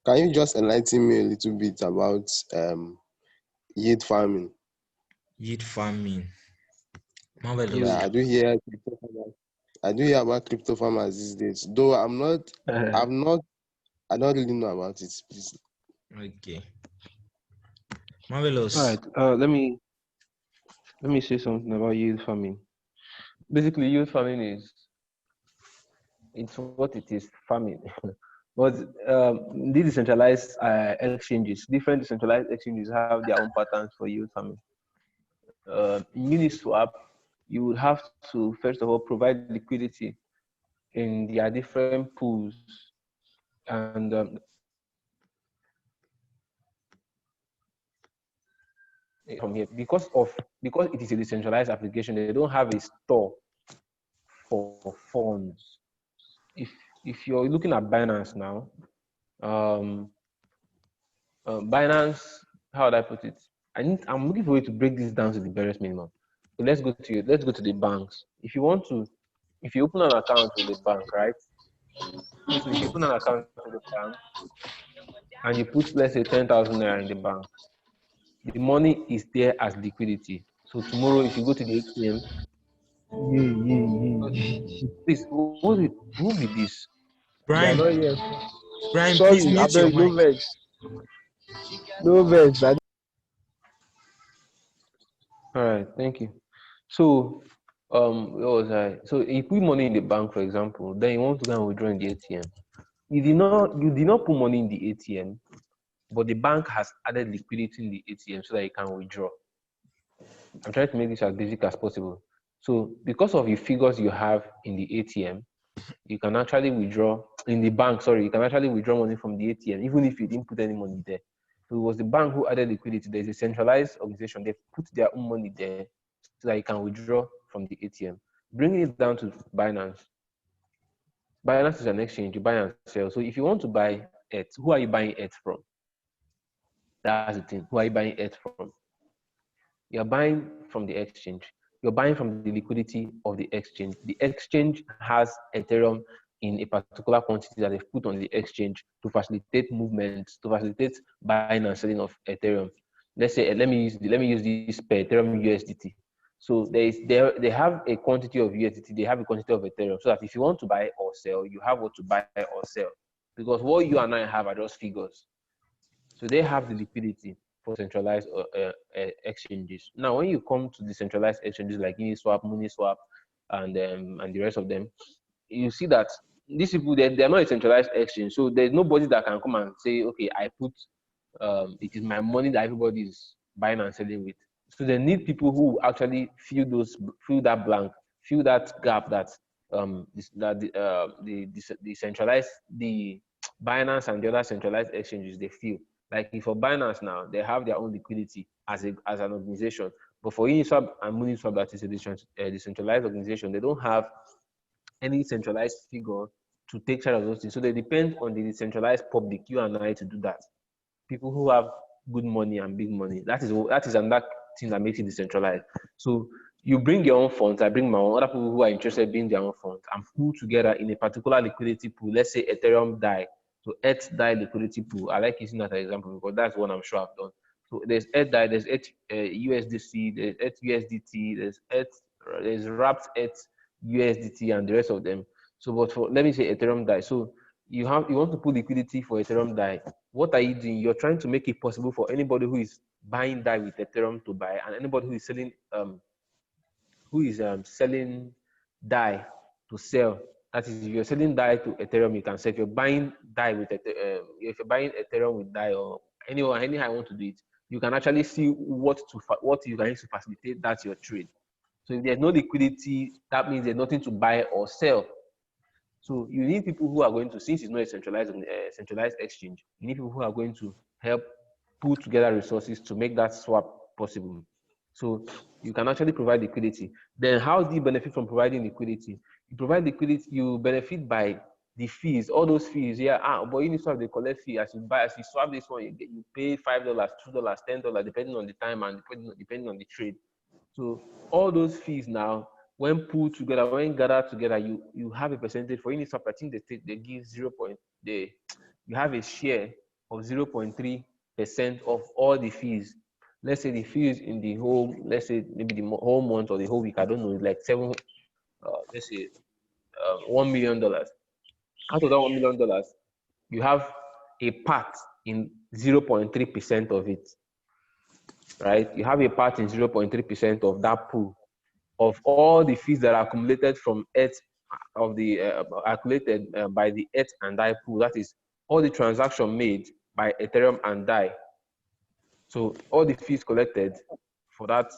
Can you just enlighten me a little bit about yield farming? Yield farming. Marvelous. Yeah, I do hear about crypto farmers these days. Though I don't really know about it. Please. Okay. All Marvelous. right. Let me say something about yield farming. Basically, yield farming it's what it is, farming. But these decentralized exchanges, different decentralized exchanges have their own patterns for yield farming. In Uniswap, you would have to first of all provide liquidity in their different pools, and from here because it is a decentralized application, they don't have a store for funds. If if you're looking at Binance now, um, Binance, how would I put it? I'm looking for you to break this down to the barest minimum. So let's go to the banks. If you open an account with the bank, right? So if you open an account with the bank and you put, let's say, 10,000 naira in the bank, the money is there as liquidity. So tomorrow, if you go to the ATM, please, who be this? We are Brian, not here. Brian, please Sorry, I mute your beg, no mic. vex. No vex. All right, thank you. So, where was I? So you put money in the bank, for example, then you want to go and withdraw in the ATM. You did not put money in the ATM, but the bank has added liquidity in the ATM so that you can withdraw. I'm trying to make this as basic as possible. So because of the figures you have in the ATM, you can actually withdraw in the bank. Sorry, you can actually withdraw money from the ATM even if you didn't put any money there. So it was the bank who added liquidity. There's a centralized organization. They put their own money there so that you can withdraw from the ATM. Bringing it down to Binance. Binance is an exchange. You buy and sell. So if you want to buy ETH, who are you buying ETH from? That's the thing. Who are you buying ETH from? You're buying from the exchange. You're buying from the liquidity of the exchange. The exchange has Ethereum in a particular quantity that they've put on the exchange to facilitate movements, to facilitate buying and selling of Ethereum. Let's say, let me use this per Ethereum USDT. So they have a quantity of USDT, they have a quantity of Ethereum, so that if you want to buy or sell, you have what to buy or sell. Because what you and I have are just figures. So they have the liquidity for centralized exchanges. Now, when you come to decentralized exchanges like Uniswap, MoniSwap, and the rest of them, you see that these people they're not a centralized exchange. So there's nobody that can come and say, okay, I put it is my money that everybody is buying and selling with. So they need people who actually fill that blank, fill that gap that the centralized the Binance and the other centralized exchanges they feel. Like for Binance now, they have their own liquidity as an organization. But for Uniswap and MoniSwap, that is a decentralized organization, they don't have any centralized figure to take charge of those things. So they depend on the decentralized public, you and I, to do that. People who have good money and big money. That is another thing that makes it decentralized. So you bring your own funds, I bring my own. Other people who are interested in their own funds and pool together in a particular liquidity pool. Let's say Ethereum DAI. So ETH DAI liquidity pool. I like using that as an example because that's one I'm sure I've done. So there's ETH DAI, there's ETH USDC, there's ETH USDT, there's wrapped ETH USDT and the rest of them. So, but for let me say Ethereum DAI. So you want to put liquidity for Ethereum DAI. What are you doing? You're trying to make it possible for anybody who is buying DAI with Ethereum to buy, and anybody who is selling DAI to sell. That is, if you're selling DAI to Ethereum, you can sell. If you're buying DAI with if you're buying Ethereum with DAI or anyhow I want to do it, you can actually see what you can use to facilitate that's your trade. So if there's no liquidity, that means there's nothing to buy or sell. So you need people who are going to, since it's not a centralized exchange, you need people who are going to help put together resources to make that swap possible. So you can actually provide liquidity. Then how do you benefit from providing liquidity? You provide liquidity, you benefit by the fees, all those fees. Yeah, but you need to have the collect fee as you swap this one, you pay $5, $2, $10, depending on the time and depending on the trade. So all those fees now, when pulled together, when gathered together, you have a percentage for Uniswap. I think they give 0. You have a share of 0.3% of all the fees. Let's say the fees in the whole, let's say maybe the whole month or the whole week, I don't know, it's like let's say $1 million. Out of that $1 million, you have a part in 0.3% of it, right? You have a part in 0.3% of that pool of all the fees that are accumulated from ETH of the accumulated by the ETH and DAI pool. That is all the transaction made by Ethereum and DAI. So all the fees collected for that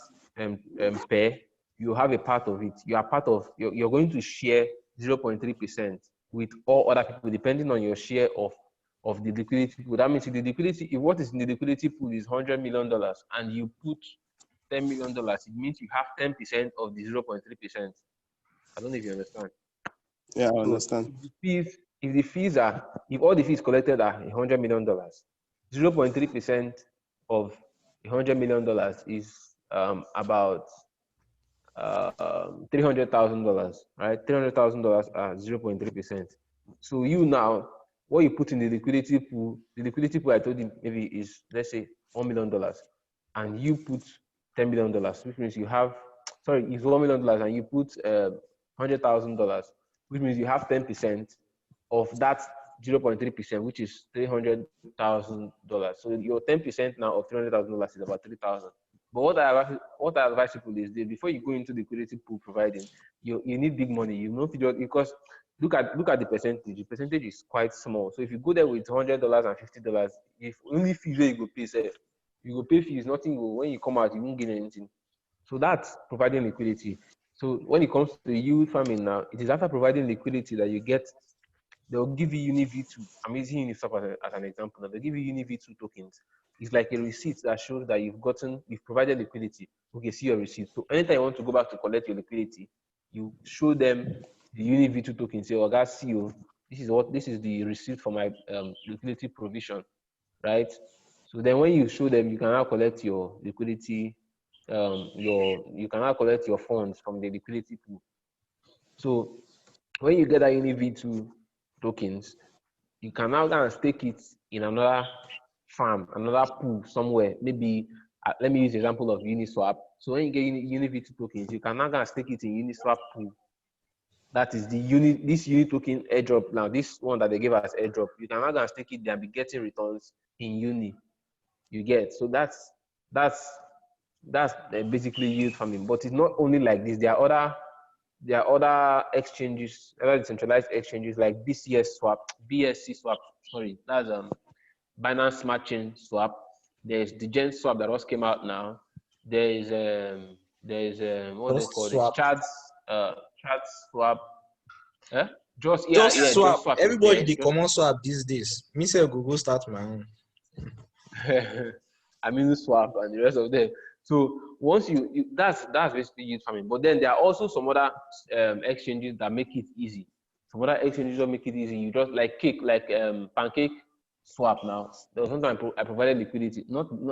pair, you have a part of it. You are part of. You're going to share 0.3% with all other people, depending on your share of the liquidity pool. That means if what is in the liquidity pool is $100 million and you put $10 million, it means you have 10% of the 0.3%. I don't know if you understand. Yeah, I So understand. if all the fees collected are $100 million, 0.3% of $100 million is about $300,000, right? $300,000 are 0.3%. So you now, what you put in the liquidity pool I told you maybe is, let's say, $1 million, and you put $10 million, which means you have, sorry, it's $1 million and you put $100,000, which means you have 10% of that 0.3%, which is $300,000. So your 10% now of $300,000 is about $3,000. But what I advise people is that before you go into the liquidity pool providing, you need big money. You know, because look at the percentage. The percentage is quite small. So if you go there with $100 and $50, if only fees where you go pay, say, you go pay fees, nothing will, when you come out, you won't gain anything. So that's providing liquidity. So when it comes to yield farming now, it is after providing liquidity that you get, they'll give you UniV2. I'm using Uniswap as an example. Now, they'll give you UniV2 tokens. It's like a receipt that shows that you've provided liquidity. Okay, see your receipt. So anytime you want to go back to collect your liquidity, you show them the UniV2 token. Say, oh, guys, see you. This is the receipt for my liquidity provision, right? So then when you show them, you can now collect your liquidity, you can now collect your funds from the liquidity pool. So when you get that UniV2 tokens, you can now go and stake it in another farm, another pool somewhere. Maybe let me use the example of Uniswap. So when you get UniV2 tokens, you can now go and stake it in Uniswap pool. That is this uni token airdrop. Now this one that they gave us airdrop, you can now go and stake it there and be getting returns in Uni. You get, so that's basically yield farming. But it's not only like this. There are other exchanges, other decentralized exchanges like BSC swap. Sorry, that's Binance Smart Chain swap. There's the Gen swap that just came out now. There's what they call it? Chats swap. Just swap. swap. Everybody they common swap these days. Me say go start my own. I mean swap and the rest of them. So once you that's basically yield farming. But then there are also some other exchanges that make it easy. Some other exchanges don't make it easy. You just like Pancake swap now. There was sometimes I provided liquidity.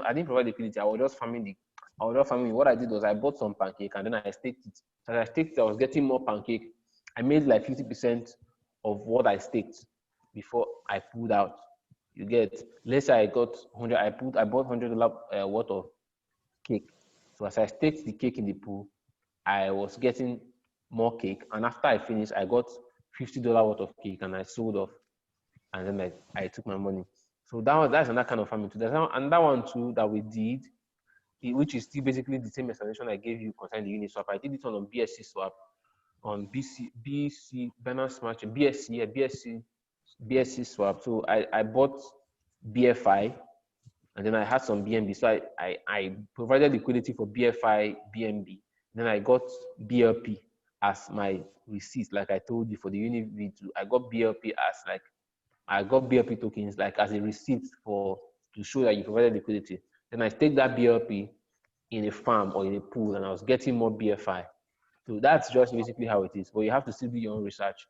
I didn't provide liquidity. I was just farming. What I did was I bought some Pancake and then I staked it. So as I staked it, I was getting more Pancake. I made like 50% of what I staked before I pulled out. You get, let's say I got 100. I bought $100 worth of cake. So as I staked the cake in the pool, I was getting more cake. And after I finished, I got $50 worth of cake and I sold off. And then I took my money. So that's another kind of farming too. There's another one too that we did, which is still basically the same explanation I gave you concerning the Uniswap. I did it on BSC swap, on BC Binance Smart Chain, BSC swap. So I bought BFI and then I had some BNB. So I provided liquidity for BFI, BNB. Then I got BLP as my receipt, like I told you for the UniV2. I got BLP tokens like as a receipt to show that you provided liquidity. Then I take that BLP in a farm or in a pool and I was getting more BFI. So that's just basically how it is. But you have to still do your own research.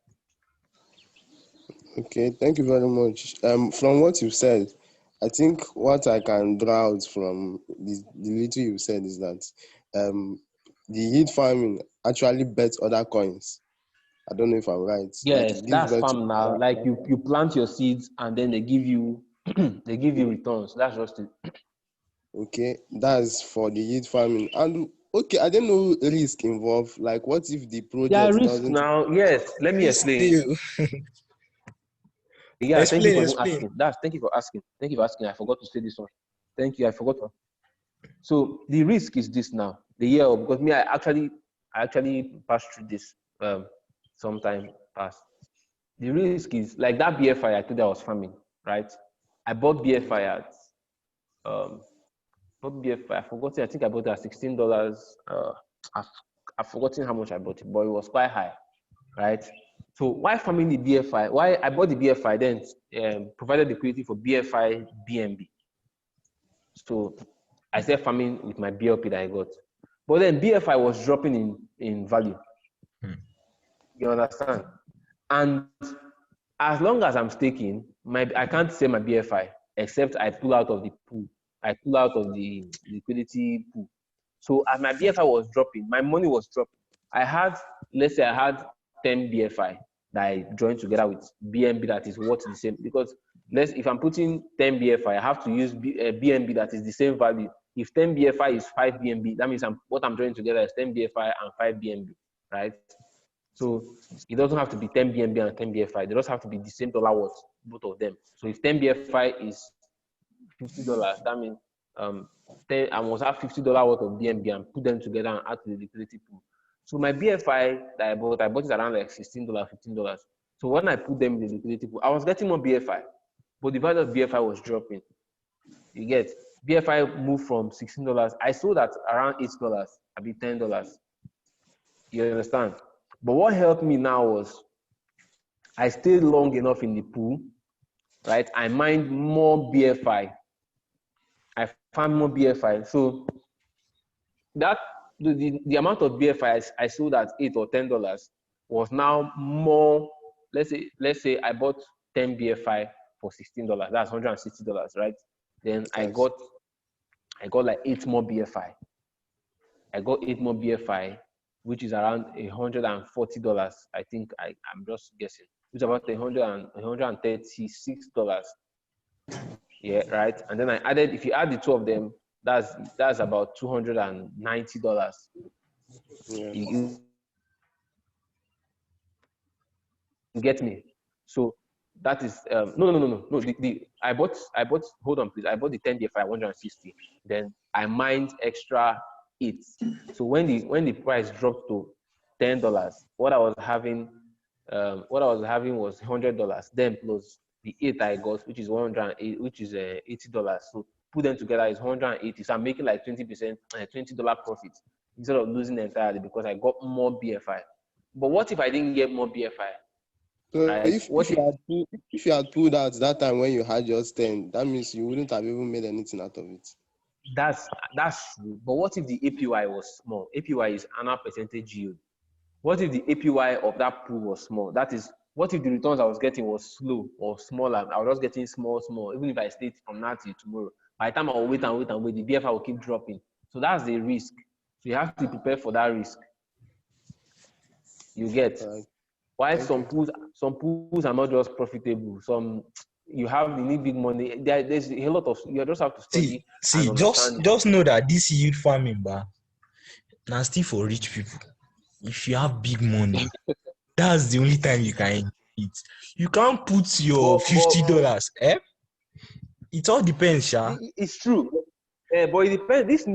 Okay, thank you very much. From what you said, I think what I can draw out from the little you said is that the yield farming actually bets other coins. I don't know if I'm right. Yes, that's farm now. Like you plant your seeds and then they give you they give you returns. That's just it. Okay, that's for the yield farming. And okay, I didn't know risk involved. Like, what if the Yeah, project risk doesn't? now. Yes, let me Risk explain. deal. Yeah, thank you Explain, for even explain. asking. Thank you for asking. Thank you for asking. I forgot to say this one. Thank you. I forgot. So the risk is this now. The year because me, I actually passed through this sometime past. The risk is like that BFI I told you I was farming, right? I bought BFI at bought BFI. I forgot it. I think I bought it at $16. I've forgotten how much I bought it, but it was quite high, right? So why farming the BFI? Why I bought the BFI then provided liquidity for BFI BNB. So I started farming with my BLP that I got. But then BFI was dropping in value. You understand? And as long as I'm staking, I can't sell my BFI except I pull out of the pool. I pull out of the liquidity pool. So as my BFI was dropping, my money was dropping. Let's say I had 10 BFI that I joined together with BNB that is worth the same. Because if I'm putting 10 BFI, I have to use BNB that is the same value. If 10 BFI is 5 BNB, that means what I'm joining together is 10 BFI and 5 BNB, right? So it doesn't have to be 10 BNB and 10 BFI. They just have to be the same dollar worth, both of them. So if 10 BFI is $50, that means I must have $50 worth of BNB and put them together and add to the liquidity pool. So my BFI that I bought it around like $16, $15. So when I put them in the liquidity pool, I was getting more BFI, but the value of BFI was dropping. You get BFI moved from $16. I sold at around $8, I be $10. You understand? But what helped me now was I stayed long enough in the pool, right? I mined more BFI. I found more BFI. So that the amount of BFI I sold at $8 or $10 was now more. Let's say I bought 10 BFI for $16. That's $160, right? Then I got like 8 more BFI. I got 8 more BFI, which is around $140. I think I'm just guessing. Which is about $136. Yeah, right. And then if you add the two of them, that's about $290. Yeah. You get me? So that is no. I bought. Hold on, please. I bought the 10 DFI 160. Then I mined extra 8. So when the price dropped to $10, what I was having was $100. Then plus the 8 I got, which is 108, which is $80. So put them together is 180. So I'm making like 20%, $20 profit instead of losing entirely because I got more BFI. But what if I didn't get more BFI? So Right? if you had pulled out that time when you had just 10, that means you wouldn't have even made anything out of it. That's true. But what if the APY was small? APY is annual percentage yield. What if the APY of that pool was small? That is, what if the returns I was getting was slow or smaller? I was just getting small, even if I stayed from now till tomorrow. By the time I will wait, the BFI will keep dropping. So that's the risk. So you have to prepare for that risk. You get. Why some pools are not just profitable. Some you need big money. There's a lot of you just have to study. See, just know that this yield farming, now still for rich people. If you have big money, that's the only time you can enjoy it. You can't put your $50. It all depends, Sha. It's true. But it depends. These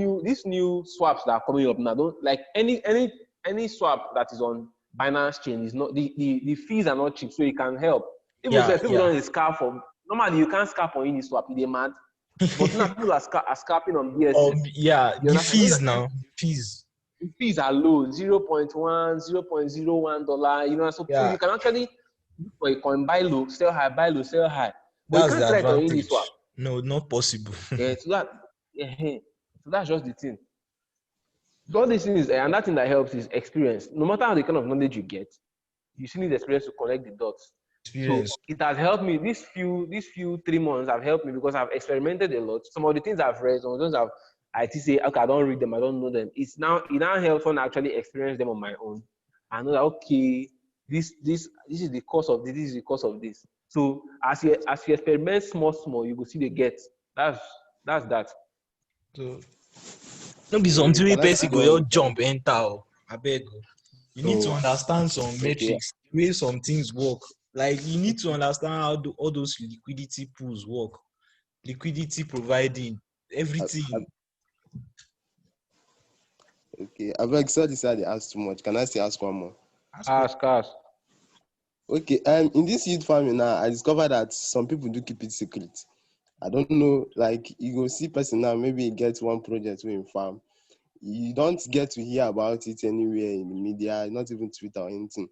new swaps that are coming up now, don't like any swap that is on Binance chain is not the fees are not cheap, so it can help. Even if people don't scalp for normally you can't scalp on any swap, they mad. But now people are scalping on BSC. The fees now. The fees are low, 0.1, $0.01. You know, so you can actually look for a coin, buy low, sell high, buy low, sell high. But That's you can't the try it on any advantage. swap. No, not possible. Yeah, so that's just the thing. So all these things, and that thing that helps is experience. No matter how the kind of knowledge you get, you still need experience to connect the dots. Experience. So it has helped me. These few 3 months have helped me because I've experimented a lot. Some of the things I've read, some of those I say, okay, I don't read them, I don't know them. It now helps when I actually experience them on my own. I know that okay, this is the cause of this, this is the cause of this. So as you experiment small, you go see the get. That's that. So no be something wey Can I person add go one just more? jump enter o. Abeg o. You need to So, understand some okay, metrics, the way some things work. Like you need to understand how all those liquidity pools work, liquidity providing, I, I, everything. okay. I beg, sorry, I asked too much. Can I still ask one more? Ask what? Ask. Okay, in this youth farming now, I discovered that some people do keep it secret. I don't know, like you go see person now, maybe he gets one project with him farm. You don't get to hear about it anywhere in the media, not even Twitter or anything.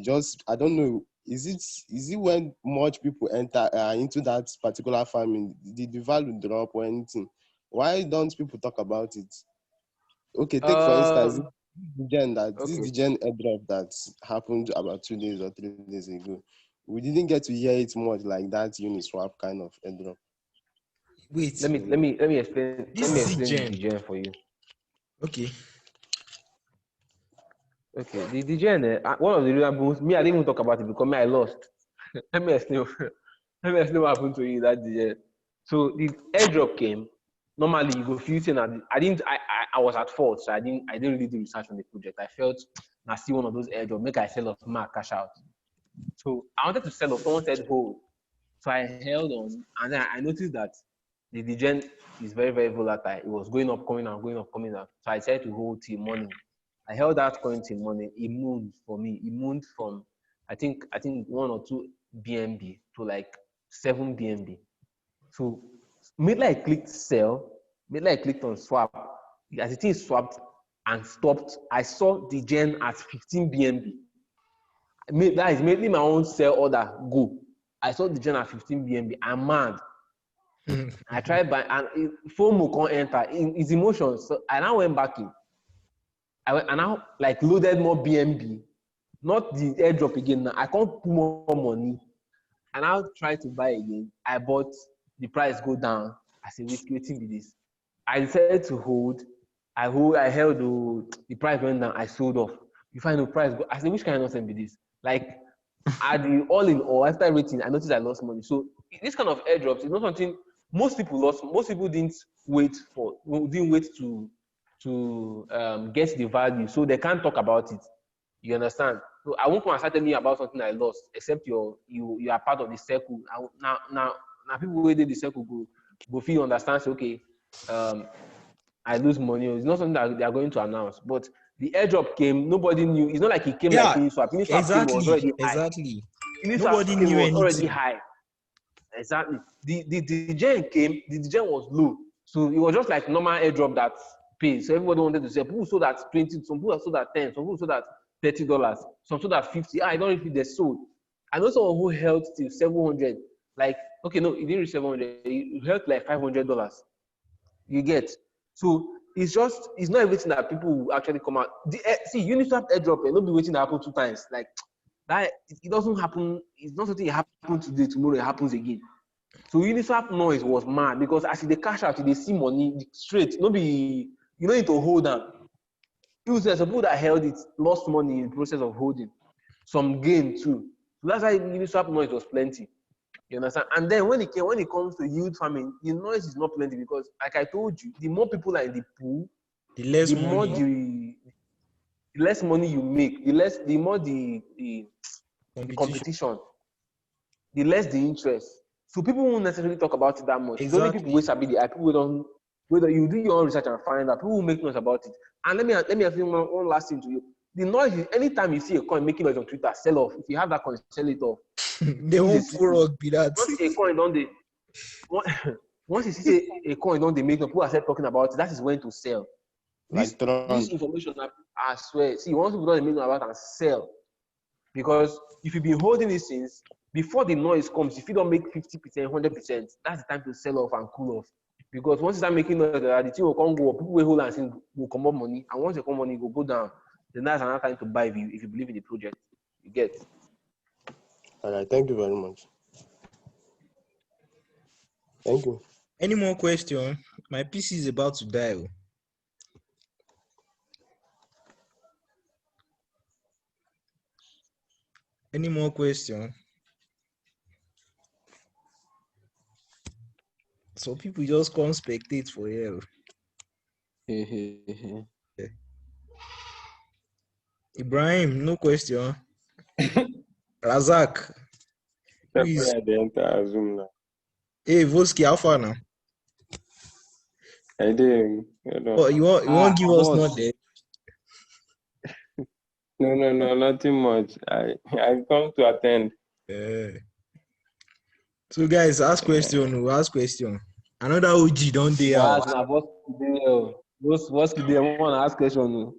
Just, I don't know, is it when much people enter into that particular farming, did the value drop or anything? Why don't people talk about it? Okay, take for instance, Um. this Okay. the gen airdrop that happened about 2 days or 3 days ago. We didn't get to hear it much like that Uniswap kind of airdrop. Wait, Let me explain. Let this me is explain the gen. DGen for you. Okay. Okay, the DGen. One of the reasons me, I didn't even talk about it because me, I lost. Let me explain. Let me explain what happened to you that DGen. So the airdrop came. Normally, you go feel saying that I didn't. I was at fault, so I didn't really do research on the project. I felt I see one of those airdrop make I sell off, mark cash out. So I wanted to sell off. Someone said hold. So I held on, and then I noticed that the degen is very, very volatile. It was going up, coming down, going up, coming down. So I decided to hold till morning. I held that coin till morning. It moved for me. It moved from I think 1 or 2 BNB to like 7 BNB. So immediately I clicked sell, immediately I clicked on swap. As it is swapped and stopped, I saw the gen at 15 BNB. That is mainly my own sell order go. I saw the gen at 15 BNB. I'm mad. I tried by and FOMO can't enter in his emotions. So I now went back in. I now like loaded more BNB, not the airdrop again. Now I can't put more money. I now try to buy again. I bought, the price go down. I said, waiting be this. I decided to hold. I held the price went down. I sold off. You find the price go. I said, which kind of nonsense be this? Like at the all in all, after rating, I noticed I lost money. So this kind of airdrops is not something most people lost. Most people didn't wait to get the value, so they can't talk about it. You understand? So I won't come and start telling me about something I lost, except you are part of the circle. Now people who did the circle go feel understand. Say, okay, um, I lose money. It's not something that they are going to announce. But the airdrop came, nobody knew. It's not like it came like Yeah, Uniswap. Uniswap came was exactly, already high. exactly. Uniswap Nobody came knew was already anything. high. Exactly. The gen came, the gen was low. So it was just like normal airdrop that pays. So everybody wanted to sell. People sold at 20, some people sold at 10, some people sold at $30, some sold at 50. I don't know if they sold. I know someone who held till 700. Like, okay, no, it didn't reach 700, it held like $500. You get. So it's not everything that people will actually come out. See, Uniswap airdrop, no be waiting to happen 2 times. Like that, it doesn't happen. It's not something that happened today, tomorrow it happens again. So Uniswap noise was mad because as they cash out, they see money straight. No be, you don't need to hold them. Some people that held it lost money in the process of holding. Some gain too. So that's why Uniswap noise was plenty. You understand? And then when it comes to yield farming, the noise is not plenty because, like I told you, the more people are in the pool, The less the more money, the less money you make, the more the competition. competition, the less the interest. So people won't necessarily talk about it that much. It's only people who Exactly. sabi the people who don't, whether you do your own research and find out, people will make noise about it. And let me explain one last thing to you. The noise is anytime you see a coin making noise on Twitter, sell off. If you have that coin, sell it off. They This is a won't secret. pour be that. Once a coin don't they once you see a coin don't they make people are talking about it, that is when to sell. This Like Tron. information, I swear. See, once people don't make about and sell, because if you've been holding these things before the noise comes, if you don't make 50%, 100%, that's the time to sell off and cool off. Because once you start making noise, the thing will come go up. People will hold and think will come up money, and once you come money, it will go down. Then that's another time to buy if you believe in the project. You get. All right, thank you very much. Thank you. Any more question? My PC is about to die. Oh. Any more question? So people just come spectate for you. Ibrahim, no question. Razak, who is? I didn't assume now. Hey, Voski, how far now? I didn't. You know. Oh, you won't give us boss. not there. No, nothing much. I've come to attend. So guys, ask question. We'll ask question. Another OG don't they Boss, out? na boss today. Boss today. I want to ask question.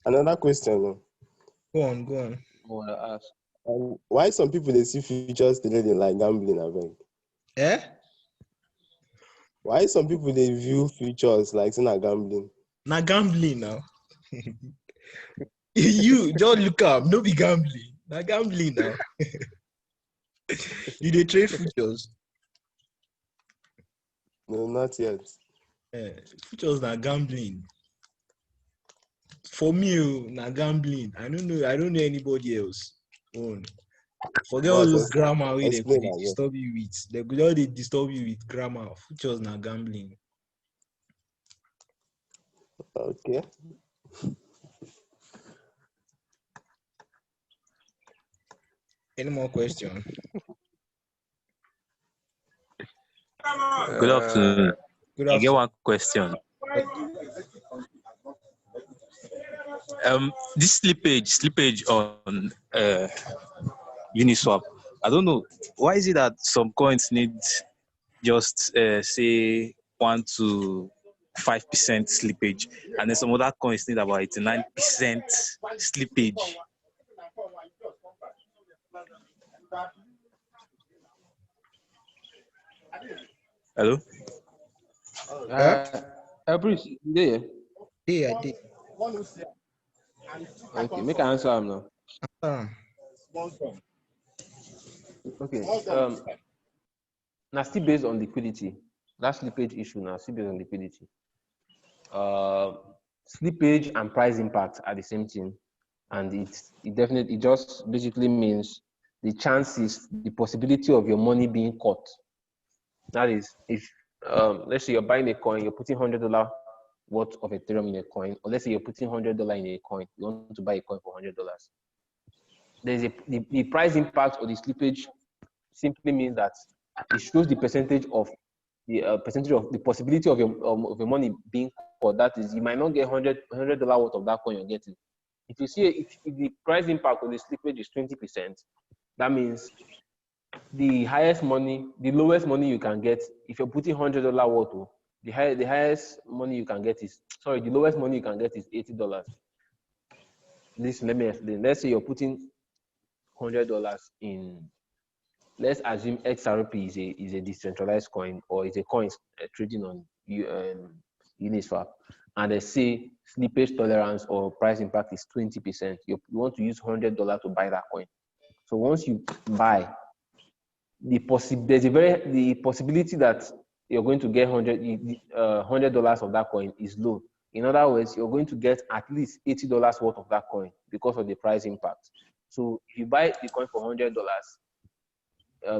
Another question. Go on. I want to ask. Why some people they see futures trading like gambling? I think. Eh? Why some people they view futures like saying a gambling? Na gambling now. You just look up, no be gambling. Na gambling now. You dey trade futures. No, not yet. Futures na gambling. For me, na gambling. I don't know anybody else. Forget all Boss, those grammar wey they explain could again. disturb you with. They could all disturb you with grammar. Futures na gambling. Okay. Any more question? Good afternoon. Good I get afternoon. one question. This slippage on Uniswap. I don't know why is it that some coins need just say 1 to 5% slippage, and then some other coins need about 89% slippage. Hello. Elpriist, you there? Yeah, I did. Okay, make an answer now. Okay. Now still based on liquidity. That slippage issue now still based on liquidity. Slippage and price impact are the same thing, and it just basically means the chances, the possibility of your money being caught. That is, if let's say you're buying a coin, you're putting $100 worth of Ethereum in a coin, or let's say you're putting $100 in a coin, you want to buy a coin for $100. There's the price impact or the slippage simply means that it shows the percentage of the possibility of your money being caught. That is, you might not get $100 worth of that coin you're getting. If you see if the price impact or the slippage is 20%, that means the lowest money you can get if you're putting $100 worth, the highest money you can get is the lowest money you can get is $80. Listen, let me explain. Let's say you're putting $100 in. Let's assume XRP is a decentralized coin, or is a coin trading on Uniswap, and they say slippage tolerance or price impact is 20%. You want to use $100 to buy that coin. So once you buy, the possibility that you're going to get $100 of that coin is low. In other words, you're going to get at least $80 worth of that coin because of the price impact. So if you buy the coin for $100,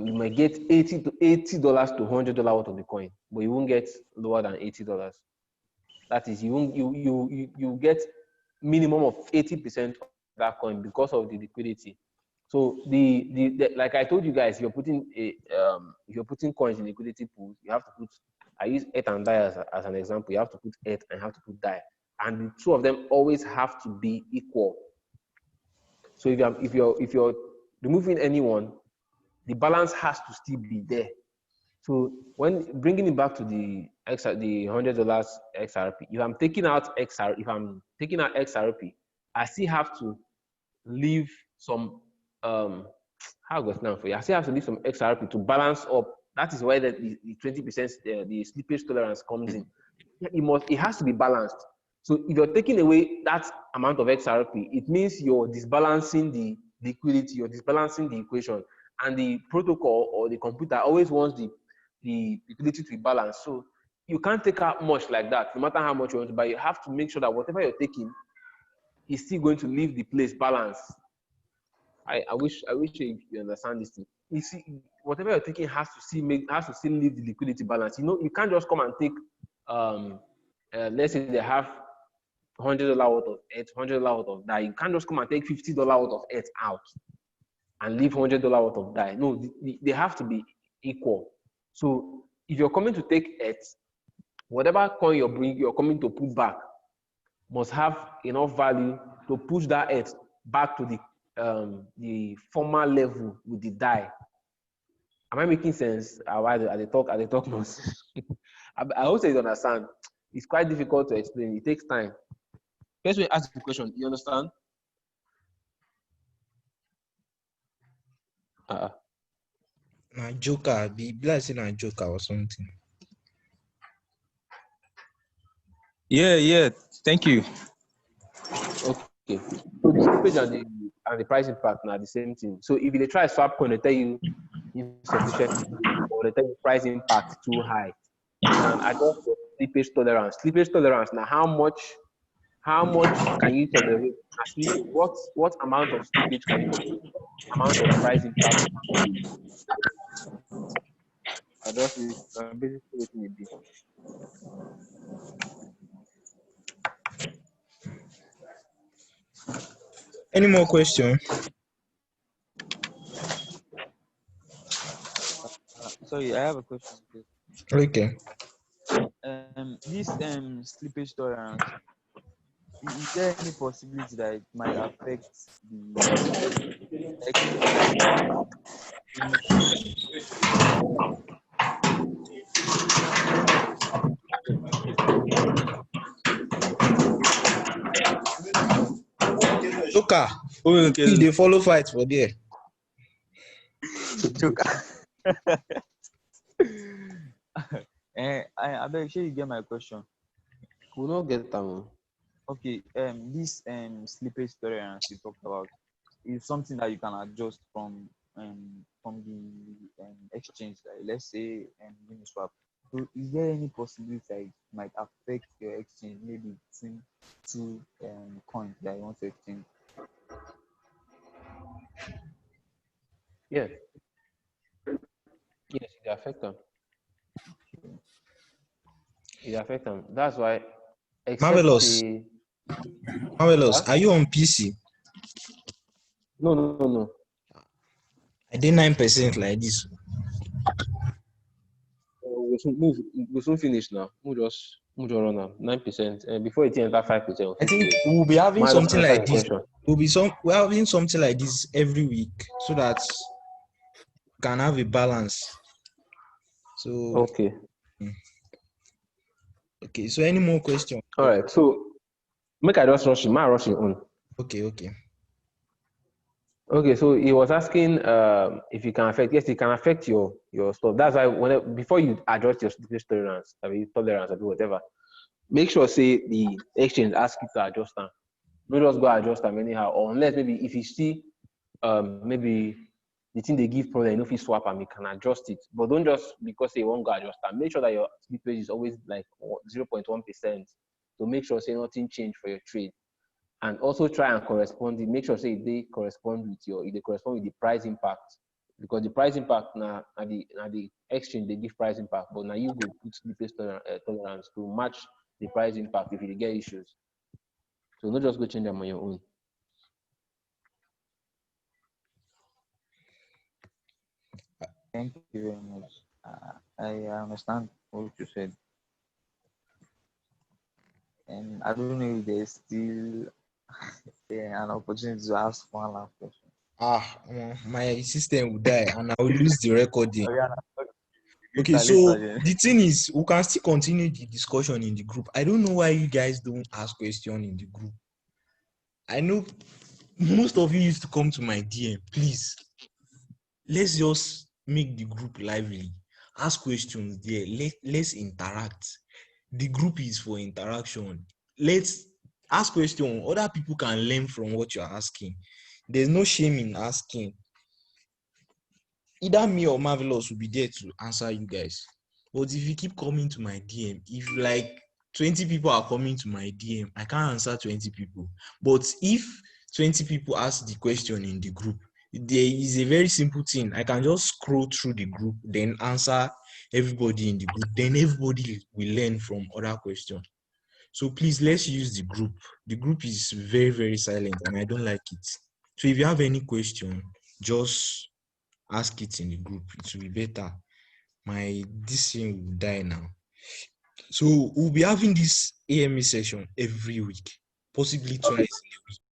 you might get $80 to $100 worth of the coin, but you won't get lower than $80. That is, you get minimum of 80% of that coin because of the liquidity. So the like I told you guys, if you're putting coins in liquidity pools, you have to put. I use ETH and DAI as an example. You have to put ETH and you have to put DAI, and the two of them always have to be equal. So if you're removing anyone, the balance has to still be there. So when bringing it back to the $100 XRP, if I'm taking out XRP, I still have to leave some how goes now for you? I still have to leave some XRP to balance up. That is why the 20% the slippage tolerance comes in. It has to be balanced. So if you're taking away that amount of XRP, it means you're disbalancing the liquidity, you're disbalancing the equation, and the protocol or the computer always wants the liquidity to be balanced. So you can't take out much like that, no matter how much you want to buy. You have to make sure that whatever you're taking is still going to leave the place balanced. I wish you understand this thing. You see, whatever you're taking has to still leave the liquidity balance. You can't just come and take let's say they have $100 worth of ETH, $100 worth of DAI. You can't just come and take $50 worth of ETH out and leave $100 worth of DAI. No, they have to be equal. So if you're coming to take ETH, whatever coin you're coming to put back must have enough value to push that ETH back to the former level with the DAI. Am I making sense? At the talk nonsense. I hope you understand. It's quite difficult to explain. It takes time. First, we ask the question. You understand? Na joker, be like saying a joker or something. Yeah. Thank you. Okay. So the slippage and the price impact are the same thing. So if they try swap coin, they tell you insufficient, or they tell you price impact too high, you can adjust your slippage tolerance. Slippage tolerance. Now, how much can you tolerate? What amount of slippage can you tolerate? Amount of price impact. Adjust it. Basically, what it be. Any more questions? Sorry, I have a question. Please. Okay. This slippage tolerance, is there any possibility that it might affect the exchange? Joker, they follow fight for there. Joker. I beg you get my question. We will not get that. Okay, this slippage tolerance you talked about is something that you can adjust from the exchange. Like, let's say Uniswap. So, is there any possibility that it might affect your exchange, maybe between two coins that you want to exchange? Yes. Yes, it affects them. It affects them. That's why. Mavelous. Mavelous, are you on PC? No. I did 9% like this. We'll soon finish now. We'll just run now. 9%. Before it enter 5%. I think we'll be having Might something answer like the this. question. We're having something like this every week so that we can have a balance. So Okay. Okay. So any more questions? All right. So make I just rush it. Rush it on. Okay, so he was asking if you can affect. Yes, it can affect your stuff. That's why before you adjust your slippage tolerance, tolerance or whatever, make sure say the exchange asks you to adjust them. Don't just go adjust them anyhow. Or unless maybe if you see maybe the thing they give problem, you know, if you swap and you can adjust it. But don't just because you won't go adjust them. Make sure that your slippage is always like 0.1% to make sure say nothing change for your trade. And also try and correspond. Make sure say they correspond with the price impact, because the price impact now at the exchange they give price impact, but now you go put slippage tolerance to match the price impact if you get issues. So not just go change them on your own. Thank you very much. I understand what you said, and I don't know if there's still an opportunity to ask one last question. My system will die and I will lose the recording. Okay, Later, so later. the thing is, we can still continue the discussion in the group. I don't know why you guys don't ask questions in the group. I know most of you used to come to my DM. Please, let's just make the group lively. Ask questions there. Let's interact. The group is for interaction. Let's ask questions. Other people can learn from what you're asking. There's no shame in asking. Either me or Mavelous will be there to answer you guys. But if you keep coming to my DM, if like 20 people are coming to my DM, I can't answer 20 people. But if 20 people ask the question in the group, there is a very simple thing. I can just scroll through the group, then answer everybody in the group. Then everybody will learn from other questions. So please, let's use the group. The group is very, very silent and I don't like it. So if you have any question, just ask it in the group. It will be better. This thing will die now. So we'll be having this AME session every week, possibly twice